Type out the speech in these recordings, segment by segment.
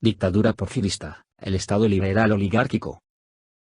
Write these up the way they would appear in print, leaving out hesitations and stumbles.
Dictadura porfirista, el Estado liberal oligárquico.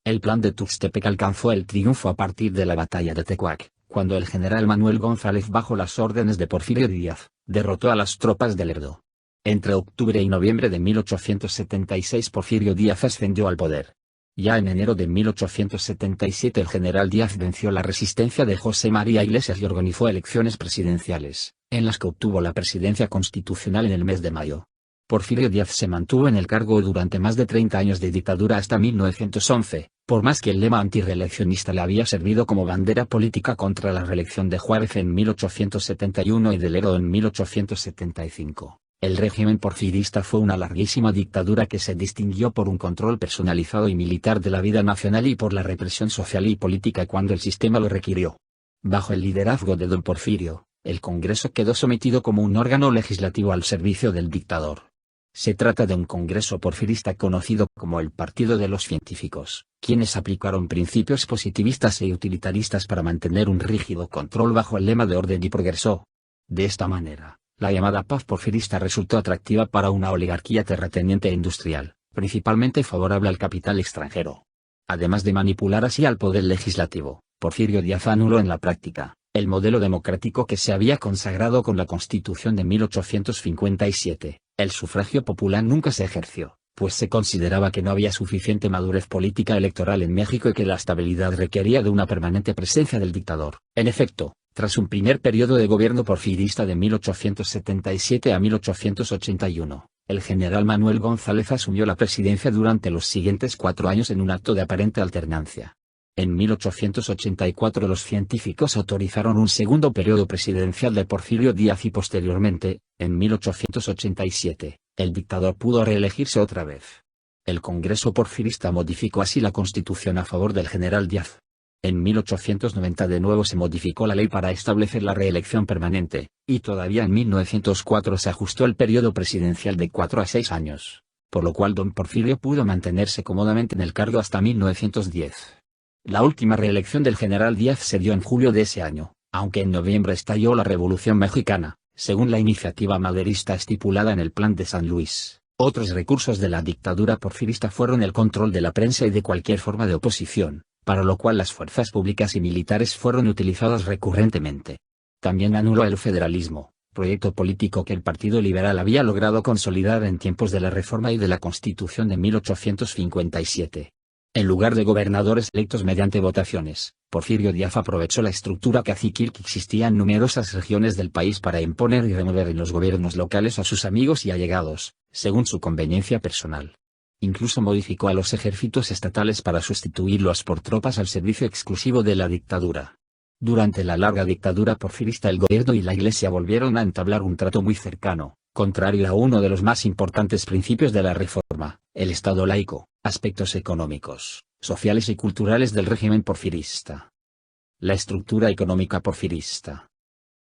El plan de Tuxtepec alcanzó el triunfo a partir de la batalla de Tecuac, cuando el general Manuel González, bajo las órdenes de Porfirio Díaz, derrotó a las tropas de Lerdo. Entre octubre y noviembre de 1876 Porfirio Díaz ascendió al poder. Ya en enero de 1877 el general Díaz venció la resistencia de José María Iglesias y organizó elecciones presidenciales, en las que obtuvo la presidencia constitucional en el mes de mayo. Porfirio Díaz se mantuvo en el cargo durante más de 30 años de dictadura hasta 1911, por más que el lema antirreeleccionista le había servido como bandera política contra la reelección de Juárez en 1871 y de Lerdo en 1875. El régimen porfirista fue una larguísima dictadura que se distinguió por un control personalizado y militar de la vida nacional y por la represión social y política cuando el sistema lo requirió. Bajo el liderazgo de don Porfirio, el Congreso quedó sometido como un órgano legislativo al servicio del dictador. Se trata de un Congreso porfirista conocido como el Partido de los Científicos, quienes aplicaron principios positivistas y utilitaristas para mantener un rígido control bajo el lema de orden y progreso. De esta manera, la llamada paz porfirista resultó atractiva para una oligarquía terrateniente e industrial, principalmente favorable al capital extranjero. Además de manipular así al poder legislativo, Porfirio Díaz anuló en la práctica el modelo democrático que se había consagrado con la Constitución de 1857. El sufragio popular nunca se ejerció, pues se consideraba que no había suficiente madurez política electoral en México y que la estabilidad requería de una permanente presencia del dictador. En efecto, tras un primer periodo de gobierno porfirista de 1877 a 1881, el general Manuel González asumió la presidencia durante los siguientes 4 años en un acto de aparente alternancia. En 1884 los científicos autorizaron un segundo periodo presidencial de Porfirio Díaz y posteriormente, en 1887, el dictador pudo reelegirse otra vez. El Congreso porfirista modificó así la Constitución a favor del general Díaz. En 1890 de nuevo se modificó la ley para establecer la reelección permanente, y todavía en 1904 se ajustó el periodo presidencial de 4 a 6 años, por lo cual don Porfirio pudo mantenerse cómodamente en el cargo hasta 1910. La última reelección del general Díaz se dio en julio de ese año, aunque en noviembre estalló la Revolución Mexicana, según la iniciativa maderista estipulada en el Plan de San Luis. Otros recursos de la dictadura porfirista fueron el control de la prensa y de cualquier forma de oposición, para lo cual las fuerzas públicas y militares fueron utilizadas recurrentemente. También anuló el federalismo, proyecto político que el Partido Liberal había logrado consolidar en tiempos de la Reforma y de la Constitución de 1857. En lugar de gobernadores electos mediante votaciones, Porfirio Díaz aprovechó la estructura caciquil que existía en numerosas regiones del país para imponer y remover en los gobiernos locales a sus amigos y allegados, según su conveniencia personal. Incluso modificó a los ejércitos estatales para sustituirlos por tropas al servicio exclusivo de la dictadura. Durante la larga dictadura porfirista el gobierno y la Iglesia volvieron a entablar un trato muy cercano, contrario a uno de los más importantes principios de la Reforma, el Estado laico, aspectos económicos, sociales y culturales del régimen porfirista. La estructura económica porfirista.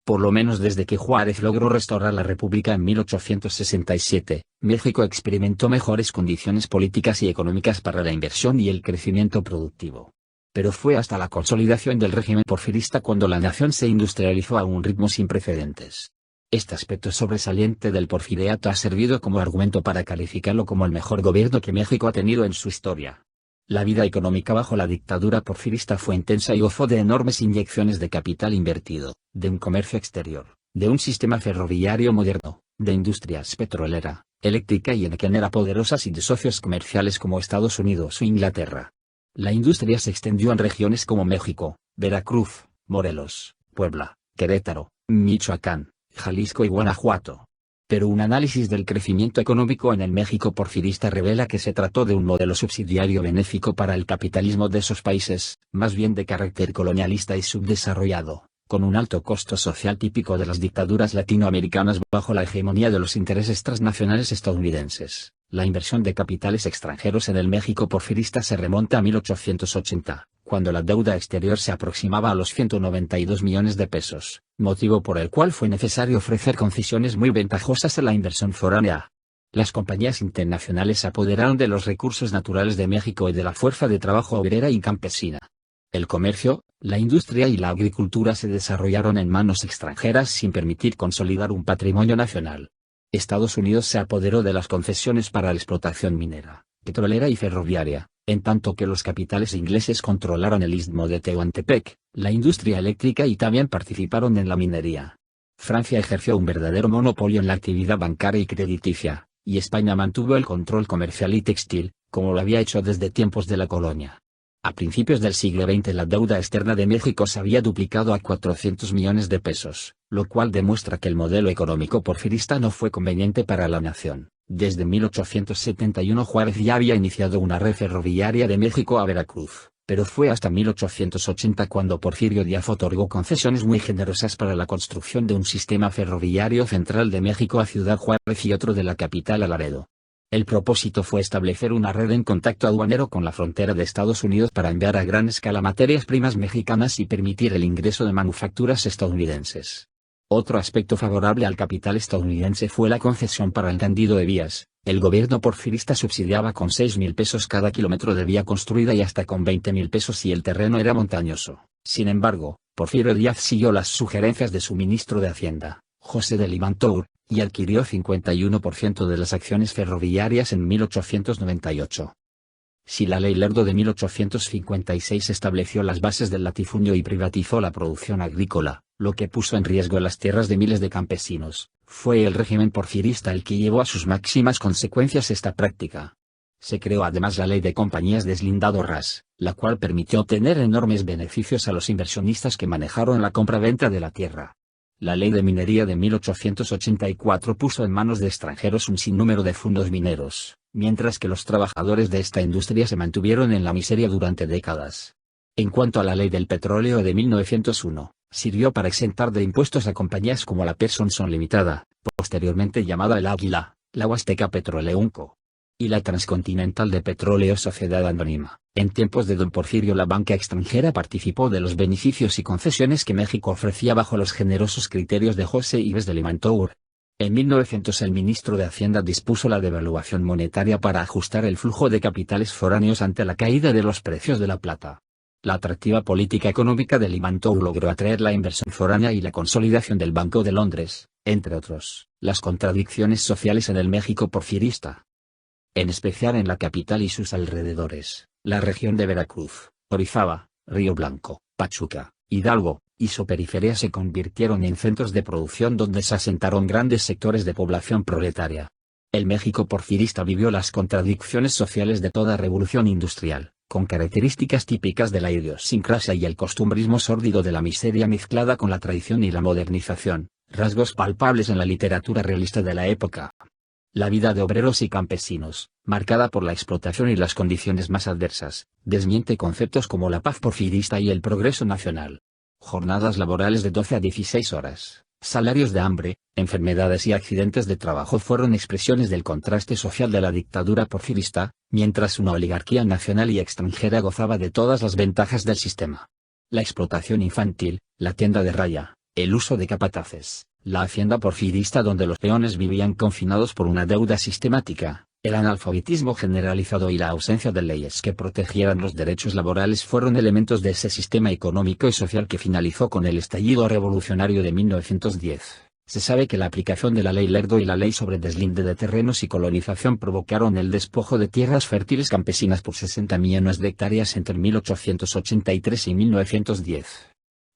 Por lo menos desde que Juárez logró restaurar la República en 1867, México experimentó mejores condiciones políticas y económicas para la inversión y el crecimiento productivo. Pero fue hasta la consolidación del régimen porfirista cuando la nación se industrializó a un ritmo sin precedentes. Este aspecto sobresaliente del porfiriato ha servido como argumento para calificarlo como el mejor gobierno que México ha tenido en su historia. La vida económica bajo la dictadura porfirista fue intensa y gozó de enormes inyecciones de capital invertido, de un comercio exterior, de un sistema ferroviario moderno, de industrias petrolera, eléctrica y energética poderosas y de socios comerciales como Estados Unidos o Inglaterra. La industria se extendió en regiones como México, Veracruz, Morelos, Puebla, Querétaro, Michoacán, Jalisco y Guanajuato. Pero un análisis del crecimiento económico en el México porfirista revela que se trató de un modelo subsidiario benéfico para el capitalismo de esos países, más bien de carácter colonialista y subdesarrollado, con un alto costo social típico de las dictaduras latinoamericanas bajo la hegemonía de los intereses transnacionales estadounidenses. La inversión de capitales extranjeros en el México porfirista se remonta a 1880, cuando la deuda exterior se aproximaba a los 192 millones de pesos, motivo por el cual fue necesario ofrecer concesiones muy ventajosas a la inversión foránea. Las compañías internacionales se apoderaron de los recursos naturales de México y de la fuerza de trabajo obrera y campesina. El comercio, la industria y la agricultura se desarrollaron en manos extranjeras sin permitir consolidar un patrimonio nacional. Estados Unidos se apoderó de las concesiones para la explotación minera, petrolera y ferroviaria, en tanto que los capitales ingleses controlaron el istmo de Tehuantepec, la industria eléctrica y también participaron en la minería. Francia ejerció un verdadero monopolio en la actividad bancaria y crediticia, y España mantuvo el control comercial y textil, como lo había hecho desde tiempos de la colonia. A principios del siglo XX la deuda externa de México se había duplicado a 400 millones de pesos, lo cual demuestra que el modelo económico porfirista no fue conveniente para la nación. Desde 1871 Juárez ya había iniciado una red ferroviaria de México a Veracruz, pero fue hasta 1880 cuando Porfirio Díaz otorgó concesiones muy generosas para la construcción de un sistema ferroviario central de México a Ciudad Juárez y otro de la capital a Laredo. El propósito fue establecer una red en contacto aduanero con la frontera de Estados Unidos para enviar a gran escala materias primas mexicanas y permitir el ingreso de manufacturas estadounidenses. Otro aspecto favorable al capital estadounidense fue la concesión para el tendido de vías. El gobierno porfirista subsidiaba con 6,000 pesos cada kilómetro de vía construida y hasta con 20,000 pesos si el terreno era montañoso. Sin embargo, Porfirio Díaz siguió las sugerencias de su ministro de Hacienda, José de Limantour, y adquirió 51% de las acciones ferroviarias en 1898. Si la Ley Lerdo de 1856 estableció las bases del latifundio y privatizó la producción agrícola, lo que puso en riesgo las tierras de miles de campesinos, fue el régimen porfirista el que llevó a sus máximas consecuencias esta práctica. Se creó además la Ley de Compañías Deslindado-Ras, la cual permitió obtener enormes beneficios a los inversionistas que manejaron la compra-venta de la tierra. La Ley de Minería de 1884 puso en manos de extranjeros un sinnúmero de fondos mineros, mientras que los trabajadores de esta industria se mantuvieron en la miseria durante décadas. En cuanto a la Ley del Petróleo de 1901, sirvió para exentar de impuestos a compañías como la Pearson Limitada, posteriormente llamada El Águila, la Huasteca Petroleum Co. y la Transcontinental de Petróleo Sociedad Anónima. En tiempos de don Porfirio la banca extranjera participó de los beneficios y concesiones que México ofrecía bajo los generosos criterios de José Ives de Limantour. En 1900 el ministro de Hacienda dispuso la devaluación monetaria para ajustar el flujo de capitales foráneos ante la caída de los precios de la plata. La atractiva política económica de Limantour logró atraer la inversión foránea y la consolidación del Banco de Londres, entre otros, las contradicciones sociales en el México porfirista. En especial en la capital y sus alrededores, la región de Veracruz, Orizaba, Río Blanco, Pachuca, Hidalgo, y su periferia se convirtieron en centros de producción donde se asentaron grandes sectores de población proletaria. El México porfirista vivió las contradicciones sociales de toda revolución industrial, con características típicas de la idiosincrasia y el costumbrismo sórdido de la miseria mezclada con la tradición y la modernización, rasgos palpables en la literatura realista de la época. La vida de obreros y campesinos, marcada por la explotación y las condiciones más adversas, desmiente conceptos como la paz porfirista y el progreso nacional. Jornadas laborales de 12 a 16 horas, salarios de hambre, enfermedades y accidentes de trabajo fueron expresiones del contraste social de la dictadura porfirista, mientras una oligarquía nacional y extranjera gozaba de todas las ventajas del sistema. La explotación infantil, la tienda de raya, el uso de capataces, la hacienda porfirista donde los peones vivían confinados por una deuda sistemática, el analfabetismo generalizado y la ausencia de leyes que protegieran los derechos laborales fueron elementos de ese sistema económico y social que finalizó con el estallido revolucionario de 1910. Se sabe que la aplicación de la Ley Lerdo y la Ley sobre deslinde de terrenos y colonización provocaron el despojo de tierras fértiles campesinas por 60 millones de hectáreas entre 1883 y 1910.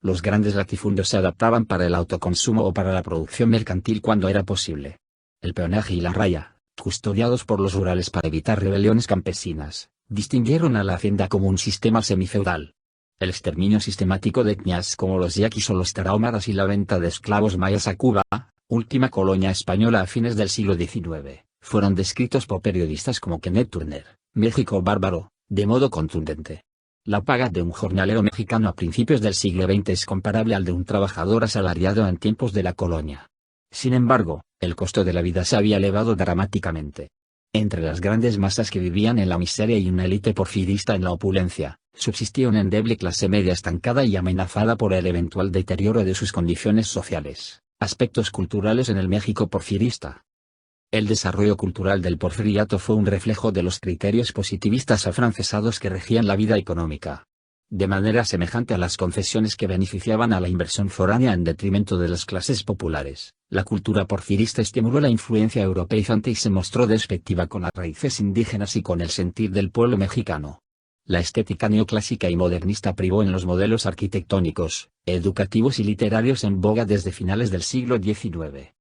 Los grandes latifundios se adaptaban para el autoconsumo o para la producción mercantil cuando era posible. El peonaje y la raya, custodiados por los rurales para evitar rebeliones campesinas, distinguieron a la hacienda como un sistema semifeudal. El exterminio sistemático de etnias como los yaquis o los tarahumaras y la venta de esclavos mayas a Cuba, última colonia española a fines del siglo XIX, fueron descritos por periodistas como Kenneth Turner, México bárbaro, de modo contundente. La paga de un jornalero mexicano a principios del siglo XX es comparable al de un trabajador asalariado en tiempos de la colonia. Sin embargo, el costo de la vida se había elevado dramáticamente. Entre las grandes masas que vivían en la miseria y una élite porfirista en la opulencia, subsistía una endeble clase media estancada y amenazada por el eventual deterioro de sus condiciones sociales, aspectos culturales en el México porfirista. El desarrollo cultural del porfiriato fue un reflejo de los criterios positivistas afrancesados que regían la vida económica. De manera semejante a las concesiones que beneficiaban a la inversión foránea en detrimento de las clases populares, La cultura porfirista estimuló la influencia europeizante y se mostró despectiva con las raíces indígenas y con el sentir del pueblo mexicano. La estética neoclásica y modernista privó en los modelos arquitectónicos, educativos y literarios en boga desde finales del siglo XIX.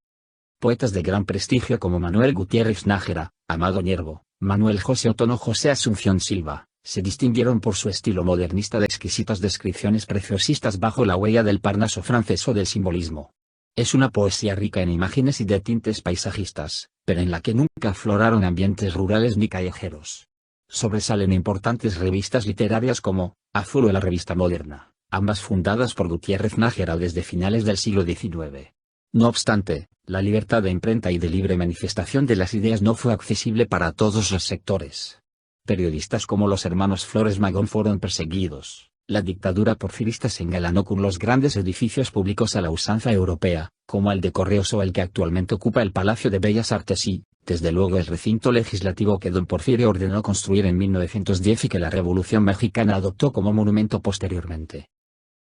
Poetas de gran prestigio como Manuel Gutiérrez Nájera, Amado Ñerbo, Manuel José Otono José Asunción Silva, se distinguieron por su estilo modernista de exquisitas descripciones preciosistas bajo la huella del Parnaso francés o del simbolismo. Es una poesía rica en imágenes y de tintes paisajistas, pero en la que nunca afloraron ambientes rurales ni callejeros. Sobresalen importantes revistas literarias como Azul o la Revista Moderna, ambas fundadas por Gutiérrez Nájera desde finales del siglo XIX. No obstante, la libertad de imprenta y de libre manifestación de las ideas no fue accesible para todos los sectores. Periodistas como los hermanos Flores Magón fueron perseguidos. La dictadura porfirista se engalanó con los grandes edificios públicos a la usanza europea, como el de Correos o el que actualmente ocupa el Palacio de Bellas Artes y, desde luego, el recinto legislativo que don Porfirio ordenó construir en 1910 y que la Revolución Mexicana adoptó como monumento posteriormente.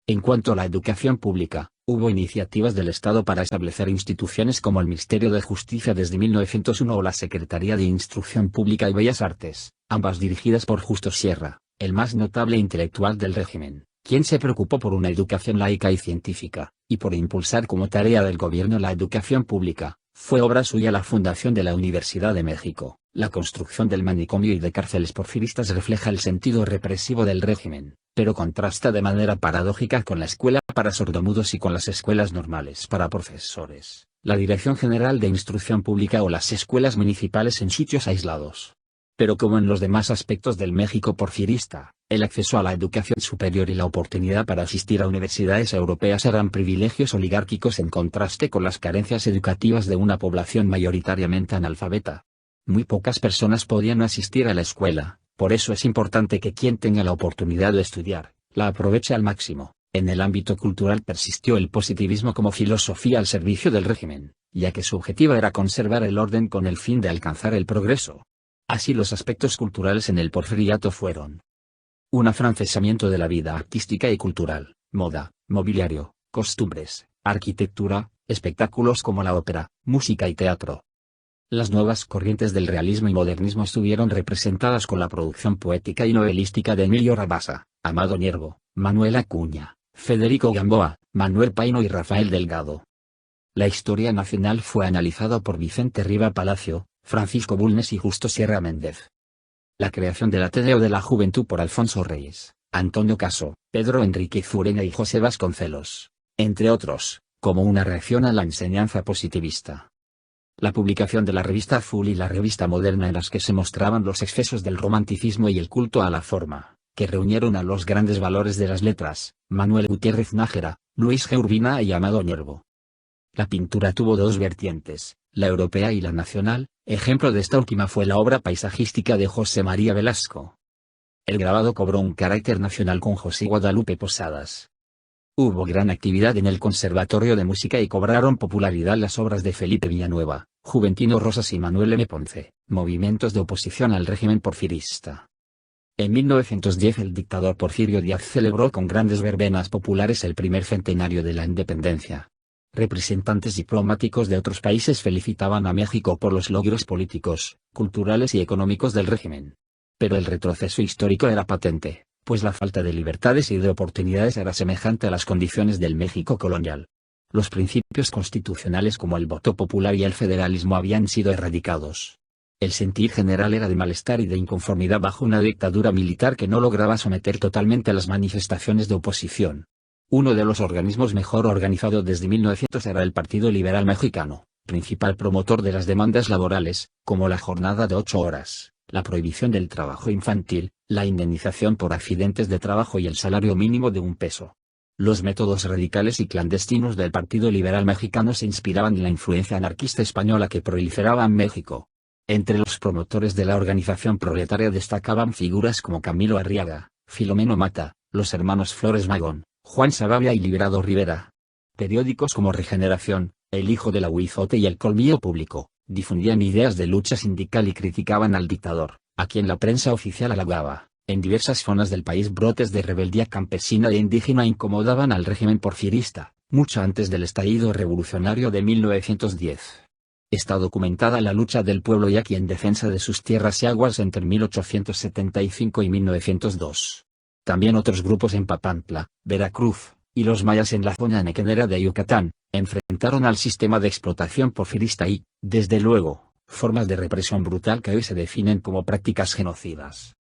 En cuanto a la educación pública, hubo iniciativas del Estado para establecer instituciones como el Ministerio de Justicia desde 1901 o la Secretaría de Instrucción Pública y Bellas Artes, ambas dirigidas por Justo Sierra, el más notable intelectual del régimen, quien se preocupó por una educación laica y científica, y por impulsar como tarea del gobierno la educación pública. Fue obra suya la fundación de la Universidad de México. La construcción del manicomio y de cárceles porfiristas refleja el sentido represivo del régimen, pero contrasta de manera paradójica con la escuela para sordomudos y con las escuelas normales para profesores, la Dirección General de Instrucción Pública o las escuelas municipales en sitios aislados. Pero como en los demás aspectos del México porfirista, el acceso a la educación superior y la oportunidad para asistir a universidades europeas eran privilegios oligárquicos en contraste con las carencias educativas de una población mayoritariamente analfabeta. Muy pocas personas podían asistir a la escuela, por eso es importante que quien tenga la oportunidad de estudiar, la aproveche al máximo. En el ámbito cultural persistió el positivismo como filosofía al servicio del régimen, ya que su objetivo era conservar el orden con el fin de alcanzar el progreso. Así los aspectos culturales en el porfiriato fueron un afrancesamiento de la vida artística y cultural, moda, mobiliario, costumbres, arquitectura, espectáculos como la ópera, música y teatro. Las nuevas corrientes del realismo y modernismo estuvieron representadas con la producción poética y novelística de Emilio Rabasa, Amado Ñerbo, Manuel Acuña, Federico Gamboa, Manuel Paino y Rafael Delgado. La historia nacional fue analizada por Vicente Riva Palacio, Francisco Bulnes y Justo Sierra Méndez. La creación del Ateneo de la Juventud por Alfonso Reyes, Antonio Caso, Pedro Enríquez Ureña y José Vasconcelos, entre otros, como una reacción a la enseñanza positivista. La publicación de la revista Azul y la revista Moderna en las que se mostraban los excesos del romanticismo y el culto a la forma, que reunieron a los grandes valores de las letras, Manuel Gutiérrez Nájera, Luis G. Urbina y Amado Ñerbo. La pintura tuvo dos vertientes, la europea y la nacional. Ejemplo de esta última fue la obra paisajística de José María Velasco. El grabado cobró un carácter nacional con José Guadalupe Posadas. Hubo gran actividad en el Conservatorio de Música y cobraron popularidad las obras de Felipe Villanueva, Juventino Rosas y Manuel M. Ponce, movimientos de oposición al régimen porfirista. En 1910 el dictador Porfirio Díaz celebró con grandes verbenas populares el primer centenario de la independencia. Representantes diplomáticos de otros países felicitaban a México por los logros políticos, culturales y económicos del régimen. Pero el retroceso histórico era patente, pues la falta de libertades y de oportunidades era semejante a las condiciones del México colonial. Los principios constitucionales como el voto popular y el federalismo habían sido erradicados. El sentir general era de malestar y de inconformidad bajo una dictadura militar que no lograba someter totalmente a las manifestaciones de oposición. Uno de los organismos mejor organizados desde 1900 era el Partido Liberal Mexicano, principal promotor de las demandas laborales, como la jornada de 8 horas, la prohibición del trabajo infantil, la indemnización por accidentes de trabajo y el salario mínimo de $1. Los métodos radicales y clandestinos del Partido Liberal Mexicano se inspiraban en la influencia anarquista española que proliferaba en México. Entre los promotores de la organización proletaria destacaban figuras como Camilo Arriaga, Filomeno Mata, los hermanos Flores Magón, Juan Saravia y Liberado Rivera. Periódicos como Regeneración, El Hijo del Aguizote y El Colmillo Público, difundían ideas de lucha sindical y criticaban al dictador, a quien la prensa oficial halagaba. En diversas zonas del país brotes de rebeldía campesina e indígena incomodaban al régimen porfirista, mucho antes del estallido revolucionario de 1910. Está documentada la lucha del pueblo yaqui en defensa de sus tierras y aguas entre 1875 y 1902. También otros grupos en Papantla, Veracruz, y los mayas en la zona nequenera de Yucatán, enfrentaron al sistema de explotación porfirista y, desde luego, formas de represión brutal que hoy se definen como prácticas genocidas.